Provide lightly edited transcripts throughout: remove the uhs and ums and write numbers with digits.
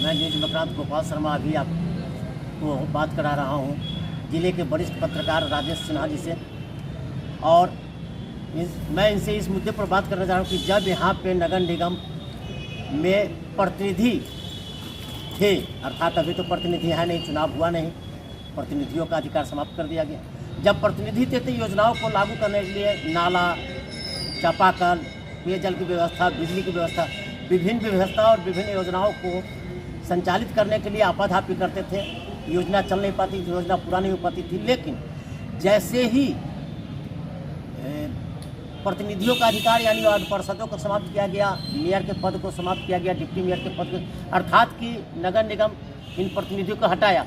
मैं न्यूज मक्रांत गोपाल शर्मा अभी आपको बात करा रहा हूँ जिले के वरिष्ठ पत्रकार राजेश सिन्हा जी से। और मैं इनसे इस मुद्दे पर बात करना चाह रहा हूँ कि जब यहाँ पे नगर निगम में प्रतिनिधि थे, अर्थात अभी तो प्रतिनिधि है नहीं, चुनाव हुआ नहीं, प्रतिनिधियों का अधिकार समाप्त कर दिया गया। जब प्रतिनिधि थे तो योजनाओं को लागू करने के लिए नाला, चापाकल, पेयजल की व्यवस्था, बिजली की व्यवस्था, विभिन्न व्यवस्था और विभिन्न योजनाओं को संचालित करने के लिए आपाधापी करते थे। योजना चल नहीं पाती थी, योजना पूरा नहीं हो पाती थी। लेकिन जैसे ही प्रतिनिधियों का अधिकार यानी वार्ड पार्षदों को समाप्त किया गया, मेयर के पद को समाप्त किया गया, डिप्टी मेयर के पद को, अर्थात कि नगर निगम इन प्रतिनिधियों को हटाया,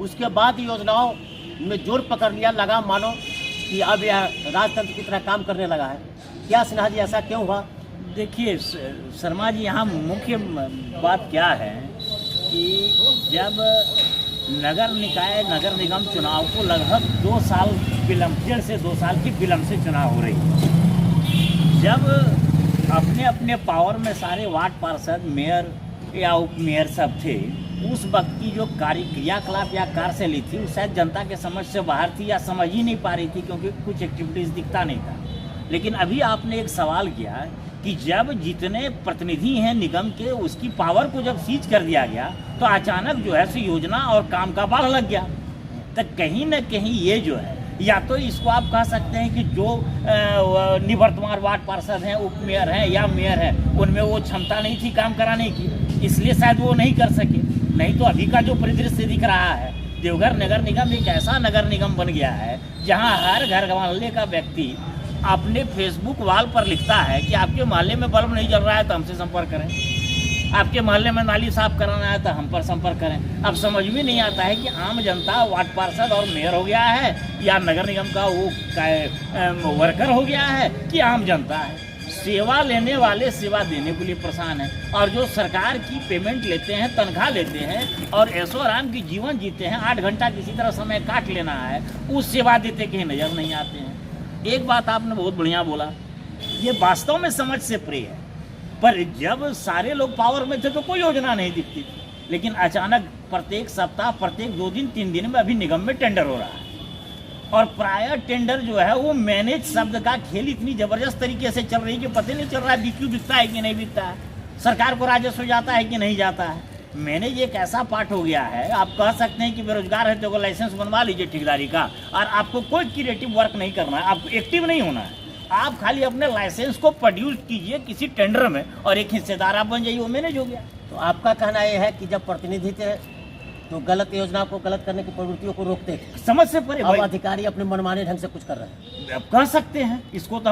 उसके बाद योजनाओं में जोर पकड़ लिया, लगा मानो कि अब यह राजतंत्र की तरह काम करने लगा है। क्या सिन्हा जी ऐसा क्यों हुआ? देखिए शर्मा जी, यहाँ मुख्य बात क्या है कि जब नगर निकाय नगर निगम चुनाव को लगभग 2 साल विलम्ब, 1.5 से 2 साल की विलम्ब से चुनाव हो रही है। जब अपने अपने पावर में सारे वार्ड पार्षद, मेयर या उप मेयर सब थे, उस वक्त की जो क्रियाकलाप या कार्यशैली थी शायद जनता के समझ से बाहर थी या समझ ही नहीं पा रही थी, क्योंकि कुछ एक्टिविटीज़ दिखता नहीं था। लेकिन अभी आपने एक सवाल किया कि जब जितने प्रतिनिधि हैं निगम के, उसकी पावर को जब सीज कर दिया गया तो अचानक जो है सो योजना और काम का बाढ़ लग गया। तो कहीं ना कहीं ये जो है, या तो इसको आप कह सकते हैं कि जो निवर्तमान वार्ड पार्षद हैं, उप मेयर हैं या मेयर हैं, उनमें वो क्षमता नहीं थी काम कराने की, इसलिए शायद वो नहीं कर सके। नहीं तो अभी का जो परिदृश्य दिख रहा है, देवघर नगर निगम एक ऐसा नगर निगम बन गया है जहाँ हर घर मोहल्ले का व्यक्ति अपने फेसबुक वॉल पर लिखता है कि आपके मोहल्ले में बल्ब नहीं जल रहा है तो हमसे संपर्क करें, आपके मोहल्ले में नाली साफ कराना है तो हम पर संपर्क करें। अब समझ में नहीं आता है कि आम जनता वार्ड पार्षद और मेयर हो गया है या नगर निगम का वो वर्कर हो गया है कि आम जनता है। सेवा लेने वाले सेवा देने के लिए परेशान है, और जो सरकार की पेमेंट लेते हैं, तनख्वाह लेते हैं और ऐशो आराम की जीवन जीते हैं, 8 घंटा किसी तरह समय काट लेना है, उस सेवा देते कहीं नजर नहीं आते हैं। एक बात आपने बहुत बढ़िया बोला, ये वास्तव में समझ से परे है, पर जब सारे लोग पावर में थे तो कोई योजना नहीं दिखती थी। लेकिन अचानक प्रत्येक सप्ताह, प्रत्येक 2 दिन 3 दिन में अभी निगम में टेंडर हो रहा है, और प्राय टेंडर जो है वो मैनेज शब्द का खेल इतनी जबरदस्त तरीके से चल रही है कि पता नहीं चल रहा है बीक्यू बिकता है कि नहीं बिकता है, सरकार को राजस्व जाता है कि नहीं जाता है। मैनेज एक ऐसा पार्ट हो गया है, आप कह सकते हैं कि बेरोजगार है तो लाइसेंस बनवा लीजिए ठेकेदारी का, और आपको कोई क्रिएटिव वर्क नहीं करना है, आपको एक्टिव नहीं होना है, आप खाली अपने लाइसेंस को प्रोड्यूस कीजिए किसी टेंडर में और एक हिस्सेदार आप बन जाइए, वो मैनेज हो गया। तो आपका कहना यह है कि जब प्रतिनिधि थे तो गलत योजना को, गलत करने की प्रवृत्तियों को रोकते थे, समझ से परे। अब अधिकारी अपने मनमाने ढंग से कुछ कर रहे हैं। अब कह सकते हैं इसको तो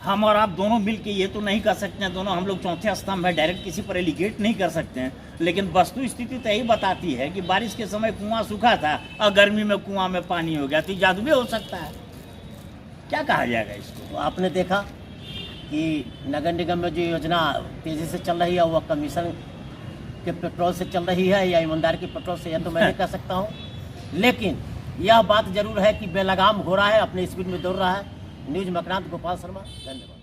हम और आप दोनों मिलके ये तो नहीं कर सकते हैं, दोनों हम लोग चौथे स्तंभ है, डायरेक्ट किसी पर एलिगेट नहीं कर सकते हैं। लेकिन वस्तु स्थिति तो यही बताती है कि बारिश के समय कुआं सूखा था और गर्मी में कुआं में पानी हो गया, तो जादू भी हो सकता है। क्या कहा जाएगा इसको? तो आपने देखा कि नगर निगम में जो योजना तेजी से चल रही है वह कमीशन के पेट्रोल से चल रही है या ईमानदार की पेट्रोल से, यह तो मैं नहीं कह सकता हूँ। लेकिन यह बात जरूर है कि बेलगाम हो रहा है, अपने स्पीड में दौड़ रहा है। न्यूज मक्रांत गोपाल शर्मा, धन्यवाद।